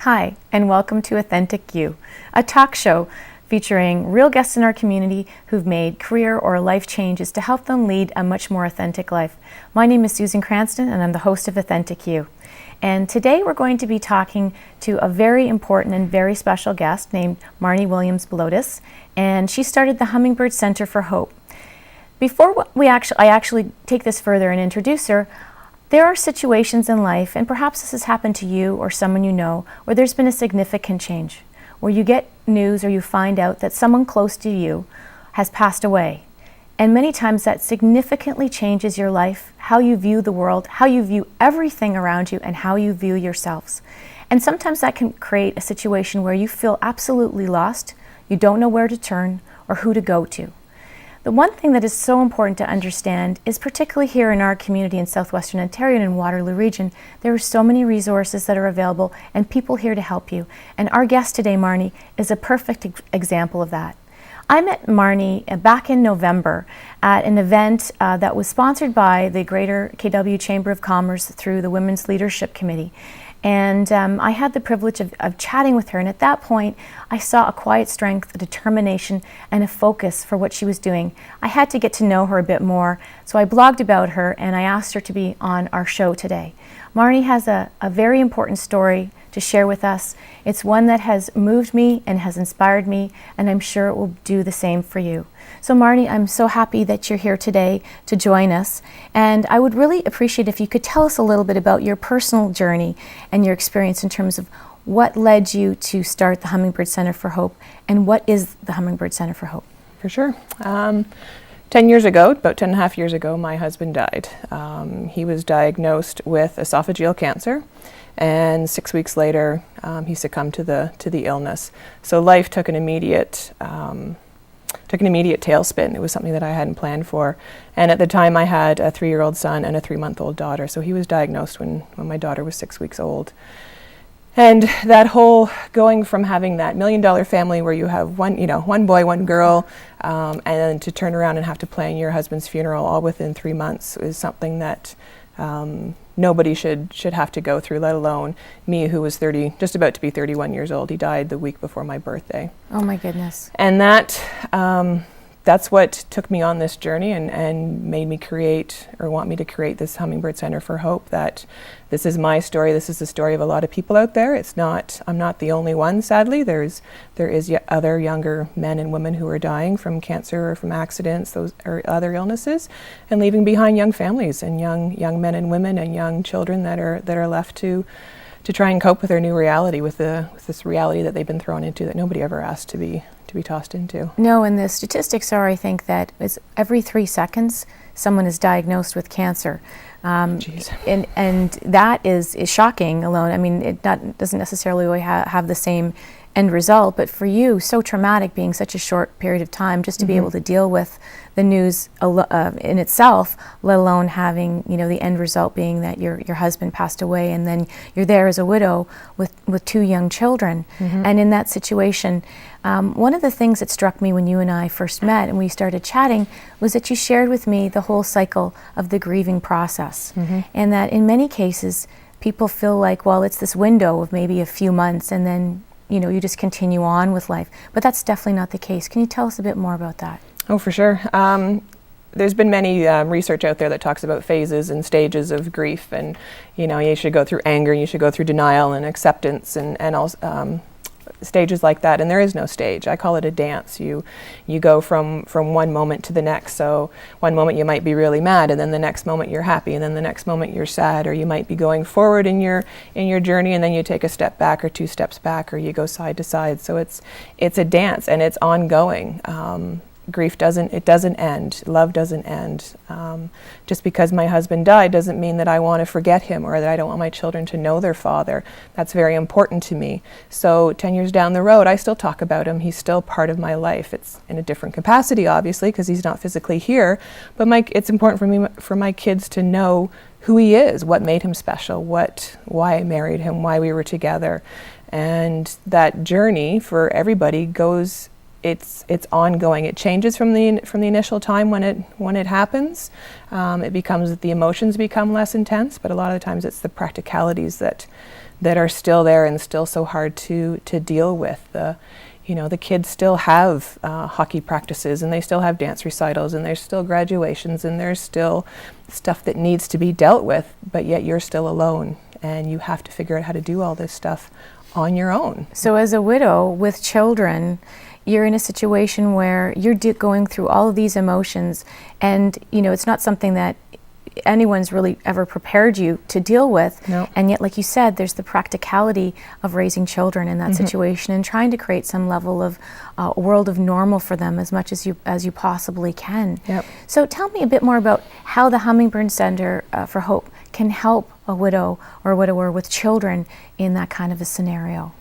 Hi, and welcome to Authentik You, a talk show featuring real guests in our community who've made career or life changes to help them lead a much more authentic life. My name is Susan Cranston, and I'm the host of Authentik You. And today we're going to be talking to a very important and very special guest named Marny Balodis, and she started the Hummingbird Center for Hope. Before I actually take this further and introduce her, there are situations in life, and perhaps this has happened to you or someone you know, where there's been a significant change, where you get news or you find out that someone close to you has passed away. And many times that significantly changes your life, how you view the world, how you view everything around you, and how you view yourselves. And sometimes that can create a situation where you feel absolutely lost, you don't know where to turn or who to go to. The one thing that is so important to understand is, particularly here in our community in southwestern Ontario and in Waterloo Region, there are so many resources that are available and people here to help you. And our guest today, Marny, is a perfect example of that. I met Marny back in November at an event that was sponsored by the Greater KW Chamber of Commerce through the Women's Leadership Committee. And I had the privilege of chatting with her, and at that point I saw a quiet strength, a determination, and a focus for what she was doing. I had to get to know her a bit more, so I blogged about her and I asked her to be on our show today. Marny has a very important story to share with us. It's one that has moved me and has inspired me, and I'm sure it will do the same for you. So Marny, I'm so happy that you're here today to join us, and I would really appreciate if you could tell us a little bit about your personal journey and your experience in terms of what led you to start the Hummingbird Center for Hope, and what is the Hummingbird Center for Hope? For sure. 10 years ago, about 10 and a half years ago, my husband died. He was diagnosed with esophageal cancer, and 6 weeks later he succumbed to the illness. So life took an immediate tailspin. It was something that I hadn't planned for. And at the time I had a 3-year-old son and a 3-month-old daughter. So he was diagnosed when my daughter was 6 weeks old. And that whole going from having that $1 million family where you have one boy, one girl, and then to turn around and have to plan your husband's funeral all within 3 months is something that nobody should have to go through, let alone me, who was just about to be 31 years old. He died the week before my birthday. Oh my goodness. And that's what took me on this journey and made me want me to create this Hummingbird Center for Hope. That this is my story. This is the story of a lot of people out there. I'm not the only one, sadly. There is other younger men and women who are dying from cancer or from accidents, or other illnesses, and leaving behind young families and young men and women and young children that are left to try and cope with their new reality, with this reality that they've been thrown into that nobody ever asked to be tossed into. No, and the statistics are, I think, that it's every 3 seconds someone is diagnosed with cancer. And that is shocking alone. I mean, it doesn't necessarily have the same end result, but for you, so traumatic being such a short period of time just to be able to deal with the news in itself, let alone having the end result being that your husband passed away, and then you're there as a widow with 2 young children. And in that situation, one of the things that struck me when you and I first met and we started chatting was that you shared with me the whole cycle of the grieving process, and that in many cases people feel like, well, it's this window of maybe a few months and then you just continue on with life. But that's definitely not the case. Can you tell us a bit more about that? Oh, for sure. There's been many research out there that talks about phases and stages of grief, and you should go through anger, you should go through denial and acceptance, and also stages like that. And there is no stage. I call it a dance. You go from one moment to the next. So one moment you might be really mad, and then the next moment you're happy, and then the next moment you're sad, or you might be going forward in your journey, and then you take a step back or 2 steps back, or you go side to side. So it's a dance, and it's ongoing. Grief doesn't end. Love doesn't end. Just because my husband died doesn't mean that I want to forget him or that I don't want my children to know their father. That's very important to me. So 10 years down the road, I still talk about him. He's still part of my life. It's in a different capacity, obviously, because he's not physically here. But it's important for my kids to know who he is, what made him special, why I married him, why we were together. And that journey for everybody goes. It's ongoing. It changes from the initial time when it happens. The emotions become less intense, but a lot of the times it's the practicalities that that are still there and still so hard to deal with. The kids still have hockey practices, and they still have dance recitals, and there's still graduations, and there's still stuff that needs to be dealt with, but yet you're still alone, and you have to figure out how to do all this stuff on your own. So as a widow with children, you're in a situation where you're going through all of these emotions, and it's not something that anyone's really ever prepared you to deal with. No. And yet, like you said, there's the practicality of raising children in that situation and trying to create some level of world of normal for them as much as you possibly can. Yep. So tell me a bit more about how the Hummingbird Center for Hope can help a widow or a widower with children in that kind of a scenario.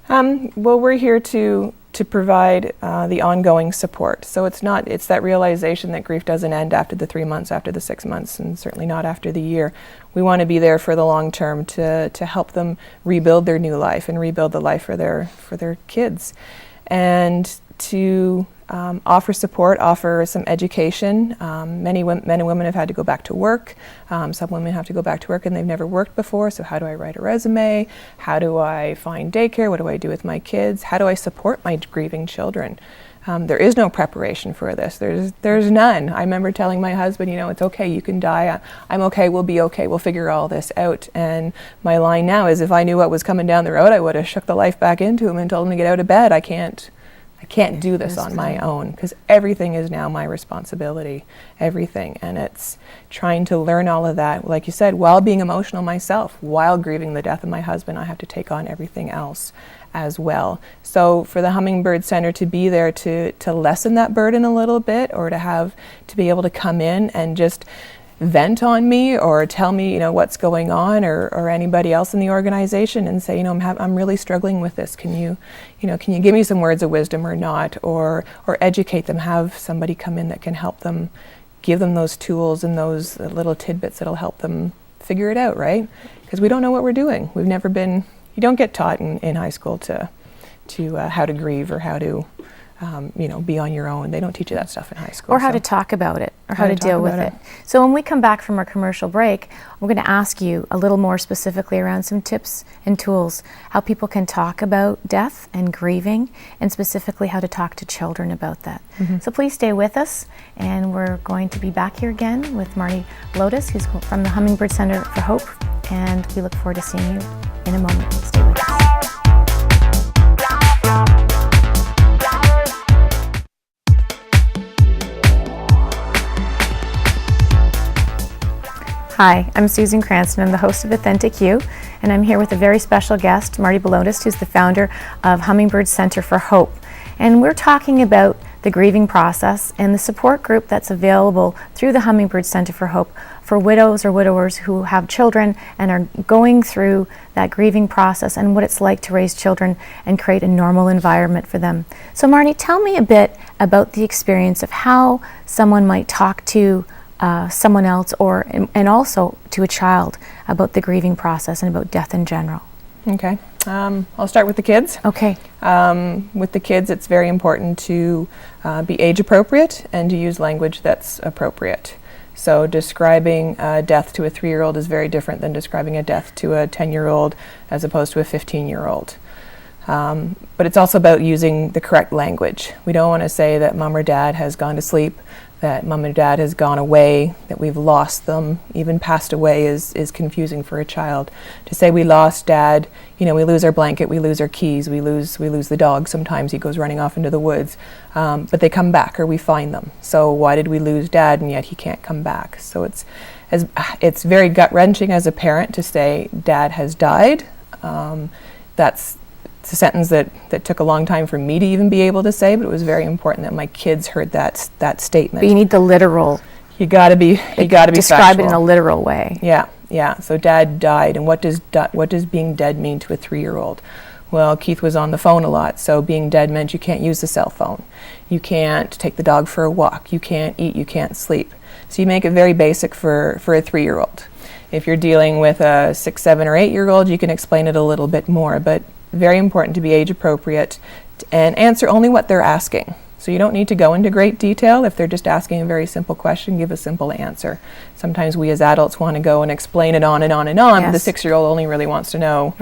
Well, we're here to provide the ongoing support. So it's that realization that grief doesn't end after the 3 months, after the 6 months, and certainly not after the year. We want to be there for the long term to help them rebuild their new life and rebuild the life for their kids, and to offer support, offer some education. Many men and women have had to go back to work. Some women have to go back to work and they've never worked before, so how do I write a resume? How do I find daycare? What do I do with my kids? How do I support my grieving children? There is no preparation for this. There's none. I remember telling my husband, it's okay, you can die. I'm okay, we'll be okay, we'll figure all this out. And my line now is, if I knew what was coming down the road, I would have shook the life back into him and told him to get out of bed. I can't do this on my own, because everything is now my responsibility, everything. And it's trying to learn all of that, like you said, while being emotional myself, while grieving the death of my husband. I have to take on everything else as well. So for the Hummingbird Center to be there to lessen that burden a little bit, or to be able to come in and just vent on me or tell me what's going on, or anybody else in the organization, and say I'm really struggling with this, can you give me some words of wisdom or not, or educate them, have somebody come in that can help them, give them those tools and those little tidbits that'll help them figure it out, right? Because we don't know what we're doing. You don't get taught in high school to how to grieve or how to be on your own. They don't teach you that stuff in high school. Or how to talk about it, or how to deal with it. So when we come back from our commercial break, we're going to ask you a little more specifically around some tips and tools, how people can talk about death and grieving, and specifically how to talk to children about that. So please stay with us, and we're going to be back here again with Marny Balodis, who's from the Hummingbird Center for Hope, and we look forward to seeing you in a moment. Stay with us. Hi, I'm Susan Cranston. I'm the host of Authentik You, and I'm here with a very special guest, Marny Balodis, who's the founder of Hummingbird Center for Hope. And we're talking about the grieving process and the support group that's available through the Hummingbird Center for Hope for widows or widowers who have children and are going through that grieving process, and what it's like to raise children and create a normal environment for them. So Marny, tell me a bit about the experience of how someone might talk to someone else, and also to a child, about the grieving process and about death in general. Okay. I'll start with the kids. Okay. With the kids, it's very important to be age appropriate and to use language that's appropriate. So describing death to a 3-year-old is very different than describing a death to a 10-year-old as opposed to a 15-year-old. But it's also about using the correct language. We don't want to say that mom or dad has gone to sleep, that mom and dad has gone away, that we've lost them. Even passed away is confusing for a child. To say we lost dad, we lose our blanket, we lose our keys, we lose the dog. Sometimes he goes running off into the woods, but they come back, or we find them. So why did we lose dad and yet he can't come back? So it's very gut-wrenching as a parent to say dad has died. It's a sentence that took a long time for me to even be able to say, but it was very important that my kids heard that statement. But you need the literal. You got to be describe factual. it in a literal way. Yeah. So dad died, and what does being dead mean to a 3-year-old? Well, Keith was on the phone a lot, so being dead meant you can't use the cell phone. You can't take the dog for a walk. You can't eat. You can't sleep. So you make it very basic for a 3-year-old. If you're dealing with a 6, 7, or 8-year-old, you can explain it a little bit more, but very important to be age appropriate and answer only what they're asking. So you don't need to go into great detail. If they're just asking a very simple question, give a simple answer. Sometimes we as adults want to go and explain it on and on and on, but the 6-year-old only really wants to know,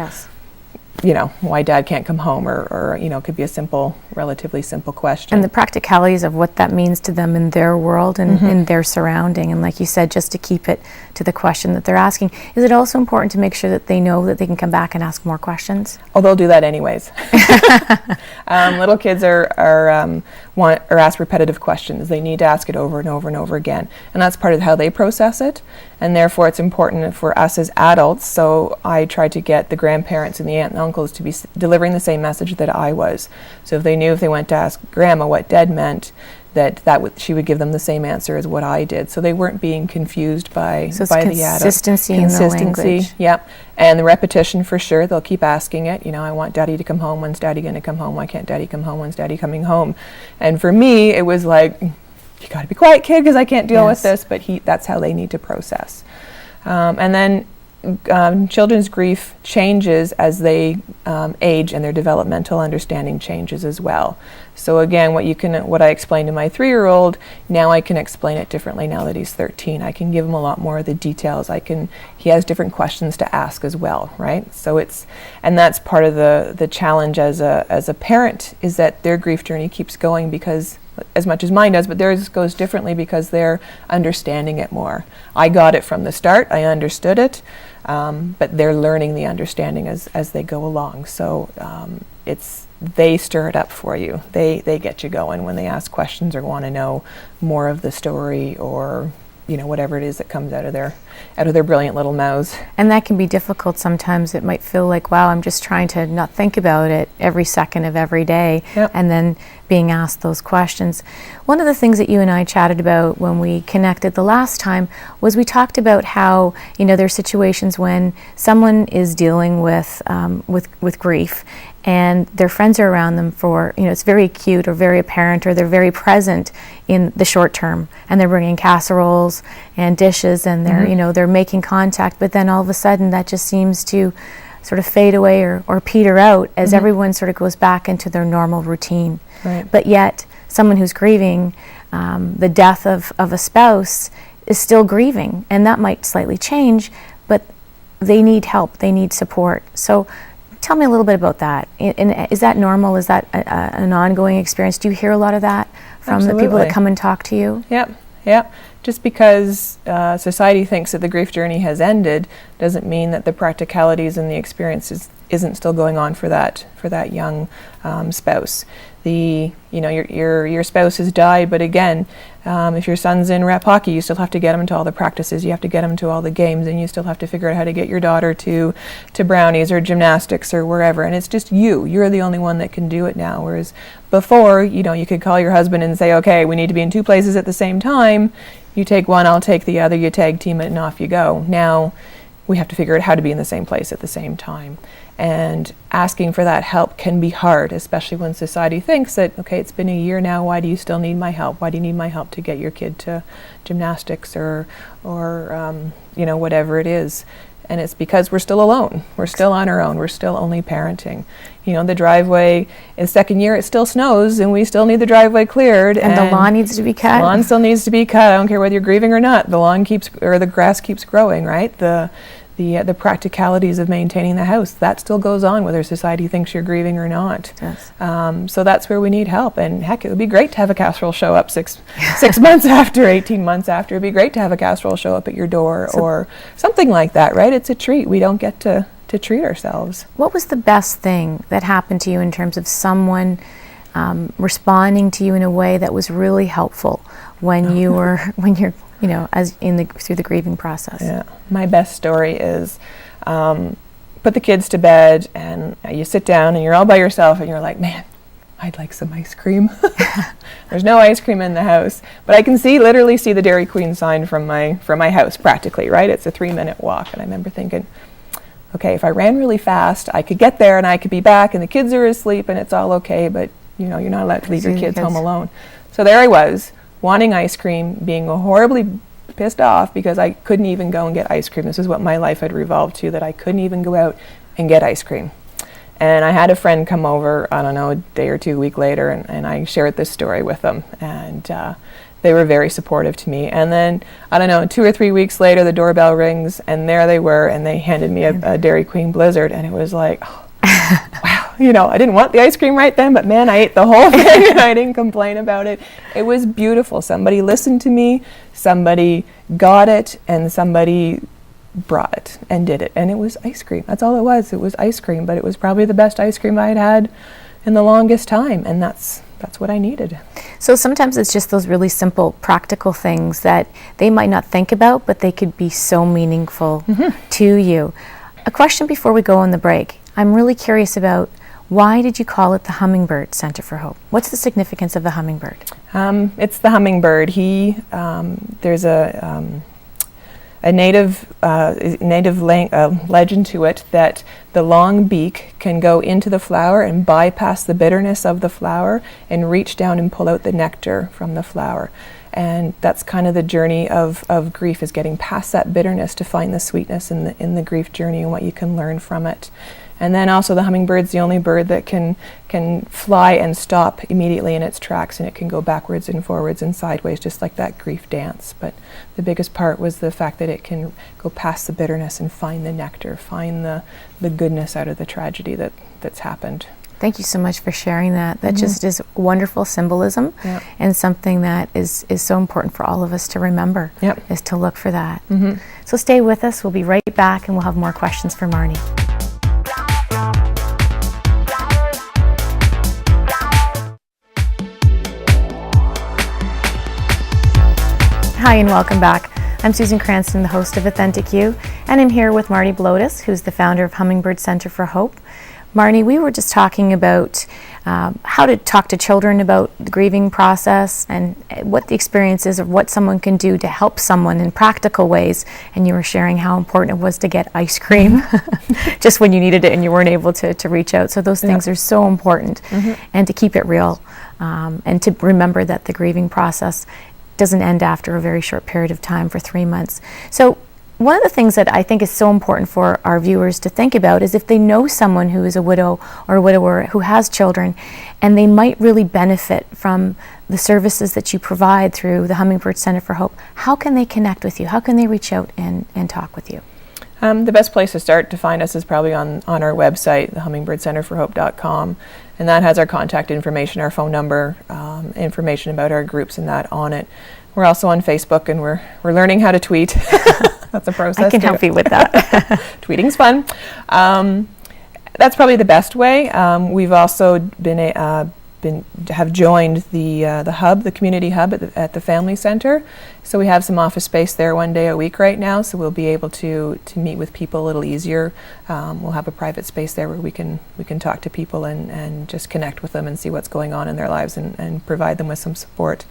why dad can't come home, or it could be a simple, relatively simple question. And the practicalities of what that means to them in their world and in their surrounding. And like you said, just to keep it to the question that they're asking. Is it also important to make sure that they know that they can come back and ask more questions? Oh, they'll do that anyways. Little kids are asked repetitive questions. They need to ask it over and over and over again. And that's part of how they process it. And therefore it's important for us as adults. So I try to get the grandparents and the aunt and uncles to be delivering the same message that I was. So if they knew if they went to ask grandma what dead meant, she would give them the same answer as what I did. So they weren't being confused by the adult. Consistency in the language. Yep. And the repetition for sure. They'll keep asking it. I want daddy to come home. When's daddy going to come home? Why can't daddy come home? When's daddy coming home? And for me, it was like, you got to be quiet, kid, because I can't deal with this. But that's how they need to process. And then children's grief changes as they age, and their developmental understanding changes as well. So again, what I explained to my 3-year-old, now I can explain it differently now that he's 13. I can give him a lot more of the details. He has different questions to ask as well, right? So and that's part of the challenge as a parent, is that their grief journey keeps going, because as much as mine does, but theirs goes differently because they're understanding it more. I got it from the start, I understood it, but they're learning the understanding as they go along. So they stir it up for you. They get you going when they ask questions or want to know more of the story, or whatever it is that comes out of their brilliant little mouths. And that can be difficult sometimes. It might feel like, wow, I'm just trying to not think about it every second of every day, and then being asked those questions. One of the things that you and I chatted about when we connected the last time was we talked about how, there are situations when someone is dealing with grief, and their friends are around them for, it's very acute or very apparent, or they're very present in the short term, and they're bringing casseroles and dishes, and they're, they're making contact, but then all of a sudden that just seems to sort of fade away or peter out as everyone sort of goes back into their normal routine. Right. But yet, someone who's grieving the death of a spouse is still grieving, and that might slightly change, but they need help, they need support. So tell me a little bit about that. And is that normal? Is that an ongoing experience? Do you hear a lot of that from the people that come and talk to you? Yep. Just because society thinks that the grief journey has ended doesn't mean that the practicalities and the experiences isn't still going on for that young spouse. Your spouse has died, but again, if your son's in rep hockey, you still have to get him to all the practices, you have to get him to all the games, and you still have to figure out how to get your daughter to brownies or gymnastics or wherever. And it's just you're the only one that can do it now. Whereas before, you could call your husband and say, okay, we need to be in 2 places at the same time. You take one, I'll take the other, you tag team it, and off you go. Now we have to figure out how to be in the same place at the same time. And asking for that help can be hard, especially when society thinks that, okay, it's been a year now, why do you still need my help? Why do you need my help to get your kid to gymnastics or whatever it is? And it's because we're still alone. We're still on our own. We're still only parenting. The driveway, in the second year, it still snows, and we still need the driveway cleared. And the lawn needs to be cut. The lawn still needs to be cut. I don't care whether you're grieving or not. The grass keeps growing, right? The practicalities of maintaining the house, that still goes on whether society thinks you're grieving or not. Yes. So that's where we need help. And heck, it would be great to have a casserole show up six months after, 18 months after. It'd be great to have a casserole show up at your door or something like that, right? It's a treat. We don't get to treat ourselves. What was the best thing that happened to you in terms of someone responding to you in a way that was really helpful when you're through the grieving process? Yeah, my best story is put the kids to bed, and you sit down and you're all by yourself, and you're like, man, I'd like some ice cream. There's no ice cream in the house, but I can literally see the Dairy Queen sign from my house practically, right? It's a 3-minute walk, and I remember thinking, okay, if I ran really fast, I could get there and I could be back, and the kids are asleep and it's all okay, but you're not allowed to leave your kids home alone. So there I was, wanting ice cream, being horribly pissed off because I couldn't even go and get ice cream. This is what my life had revolved to, that I couldn't even go out and get ice cream. And I had a friend come over, I don't know, a day or two, a week later, and I shared this story with them. And they were very supportive to me. And then, I don't know, 2 or 3 weeks later, the doorbell rings, and there they were, and they handed me a Dairy Queen Blizzard. And it was like, oh, wow, you know, I didn't want the ice cream right then, but man, I ate the whole thing and I didn't complain about it. It was beautiful. Somebody listened to me, somebody got it, and somebody brought it and did it. And it was ice cream. That's all it was. It was ice cream, but it was probably the best ice cream I had had in the longest time. And that's what I needed. So sometimes it's just those really simple, practical things that they might not think about, but they could be so meaningful to you. A question before we go on the break. I'm really curious about, why did you call it the Hummingbird Center for Hope? What's the significance of the hummingbird? It's the hummingbird. There's a native legend to it that the long beak can go into the flower and bypass the bitterness of the flower and reach down and pull out the nectar from the flower. And that's kind of the journey of grief, is getting past that bitterness to find the sweetness in the grief journey and what you can learn from it. And then also the hummingbird's the only bird that can fly and stop immediately in its tracks, and it can go backwards and forwards and sideways, just like that grief dance. But the biggest part was the fact that it can go past the bitterness and find the nectar, find the goodness out of the tragedy that's happened. Thank you so much for sharing that. That just is wonderful symbolism, and something that is so important for all of us to remember, is to look for that. So stay with us. We'll be right back, and we'll have more questions for Marny. Hi and welcome back. I'm Susan Cranston, the host of Authentik You, and I'm here with Marny Balodis, who's the founder of Hummingbird Center for Hope. Marny, we were just talking about how to talk to children about the grieving process and what the experience is of what someone can do to help someone in practical ways, and you were sharing how important it was to get ice cream just when you needed it and you weren't able to reach out. So those things are so important, and to keep it real, and to remember that the grieving process doesn't end after a very short period of time for 3 months. So one of the things that I think is so important for our viewers to think about is if they know someone who is a widow or a widower who has children, and they might really benefit from the services that you provide through the Hummingbird Center for Hope, how can they connect with you? How can they reach out and talk with you? The best place to start to find us is probably on our website, thehummingbirdcenterforhope.com, and that has our contact information, our phone number, information about our groups and that on it. We're also on Facebook, and we're learning how to tweet. That's a process. I can help you with that. Tweeting's fun. That's probably the best way. We've also have joined the hub, the community hub at the family center. So we have some office space there 1 day a week right now. So we'll be able to meet with people a little easier. We'll have a private space there where we can talk to people and just connect with them and see what's going on in their lives and provide them with some support.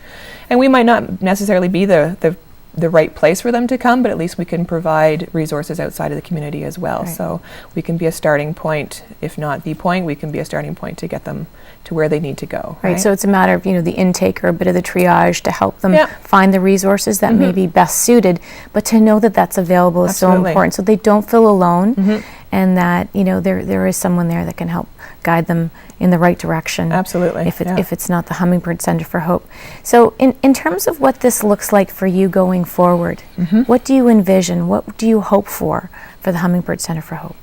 And we might not necessarily be the right place for them to come, but at least we can provide resources outside of the community as well. Right. So we can be a starting point, if not the point, we can be a starting point to get them to where they need to go. Right, so it's a matter of, the intake or a bit of the triage to help them find the resources that may be best suited, but to know that that's available is so important, so they don't feel alone, and that, there is someone there that can help guide them in the right direction. Absolutely. If it's not the Hummingbird Center for Hope. So in terms of what this looks like for you going forward, what do you envision? What do you hope for the Hummingbird Center for Hope?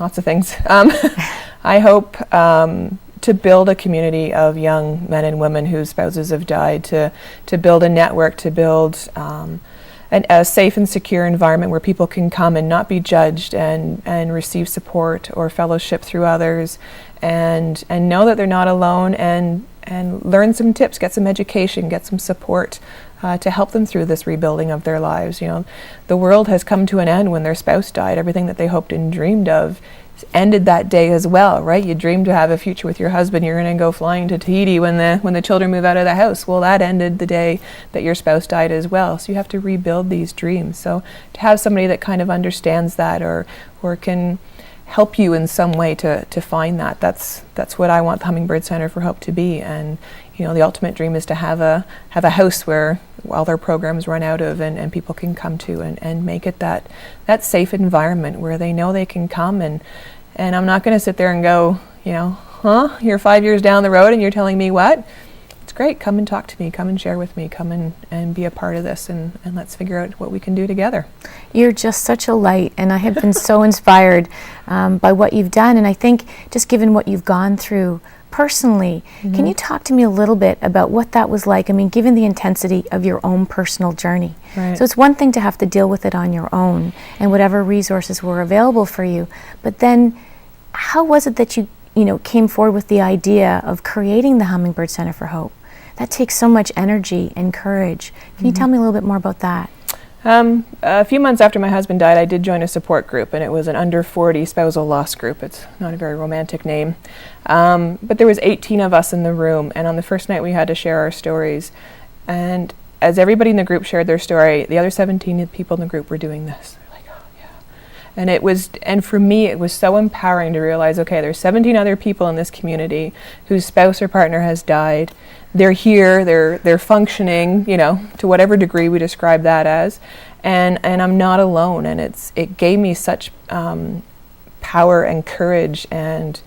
Lots of things. I hope to build a community of young men and women whose spouses have died, to build a network, to build a safe and secure environment where people can come and not be judged and receive support or fellowship through others, and know that they're not alone, and learn some tips, get some education, get some support to help them through this rebuilding of their lives. The world has come to an end when their spouse died. Everything that they hoped and dreamed of ended that day as well, right? You dreamed to have a future with your husband. You're going to go flying to Tahiti when the children move out of the house. Well, that ended the day that your spouse died as well. So you have to rebuild these dreams. So to have somebody that kind of understands that or can help you in some way to find that's what I want the Hummingbird Center for Hope to be. And the ultimate dream is to have a house where all their programs run out of and people can come to and make it that safe environment where they know they can come And I'm not going to sit there and go, you're 5 years down the road and you're telling me what? It's great. Come and talk to me. Come and share with me. Come and be a part of this, and let's figure out what we can do together. You're just such a light, and I have been so inspired by what you've done. And I think just given what you've gone through personally, can you talk to me a little bit about what that was like? I mean, given the intensity of your own personal journey. Right. So it's one thing to have to deal with it on your own and whatever resources were available for you, but then how was it that you came forward with the idea of creating the Hummingbird Center for Hope? That takes so much energy and courage. Can you tell me a little bit more about that? A few months after my husband died, I did join a support group, and it was an under 40 spousal loss group. It's not a very romantic name. But there was 18 of us in the room, and on the first night we had to share our stories. And as everybody in the group shared their story, the other 17 people in the group were doing this. They're like, oh yeah. And for me, it was so empowering to realize, okay, there's 17 other people in this community whose spouse or partner has died. They're here, they're functioning, to whatever degree we describe that as, and I'm not alone. And it gave me such power and courage and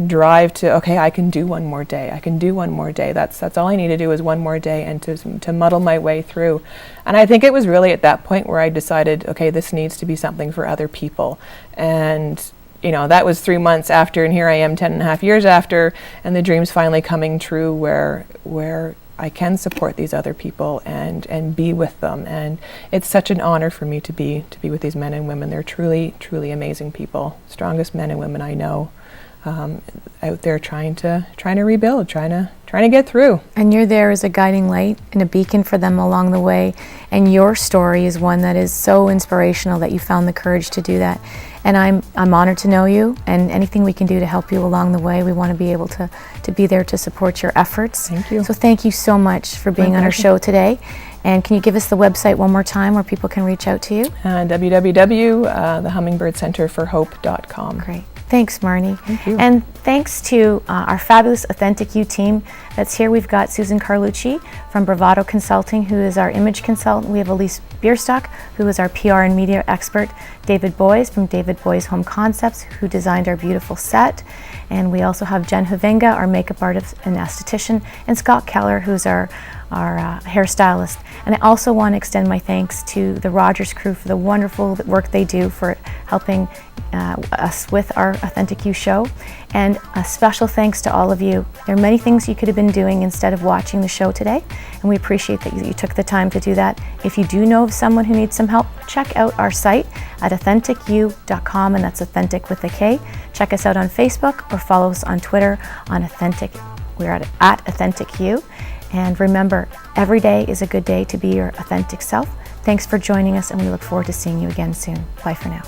drive to, okay, I can do one more day. I can do one more day. That's all I need to do is one more day, and to muddle my way through. And I think it was really at that point where I decided, okay, this needs to be something for other people. And that was 3 months after, and here I am 10.5 years after, and the dream's finally coming true where I can support these other people and be with them. And it's such an honor for me to be with these men and women. They're truly, truly amazing people, strongest men and women I know, out there trying to rebuild, trying to get through. And you're there as a guiding light and a beacon for them along the way. And your story is one that is so inspirational that you found the courage to do that. And I'm honored to know you, and anything we can do to help you along the way, we want to be able to be there to support your efforts. Thank you. So thank you so much for being on our show today. And can you give us the website one more time where people can reach out to you? www.thehummingbirdscenterforhope.com. Great. Thanks, Marny. Thank you. And thanks to our fabulous Authentik You team that's here. We've got Susan Carlucci from Bravado Consulting, who is our image consultant. We have Elise Bierstock, who is our PR and media expert. David Boys from David Boys Home Concepts, who designed our beautiful set. And we also have Jen Havinga, our makeup artist and esthetician, and Scott Keller, who's our hairstylist. And I also want to extend my thanks to the Rogers crew for the wonderful work they do for helping us with our Authentik You show. And a special thanks to all of you. There are many things you could have been doing instead of watching the show today, and we appreciate that you took the time to do that. If you do know of someone who needs some help, check out our site at AuthentikYou.com, and that's authentic with a K. Check us out on Facebook or follow us on Twitter on Authentik. We're at Authentik You. And remember, every day is a good day to be your authentic self. Thanks for joining us, and we look forward to seeing you again soon. Bye for now.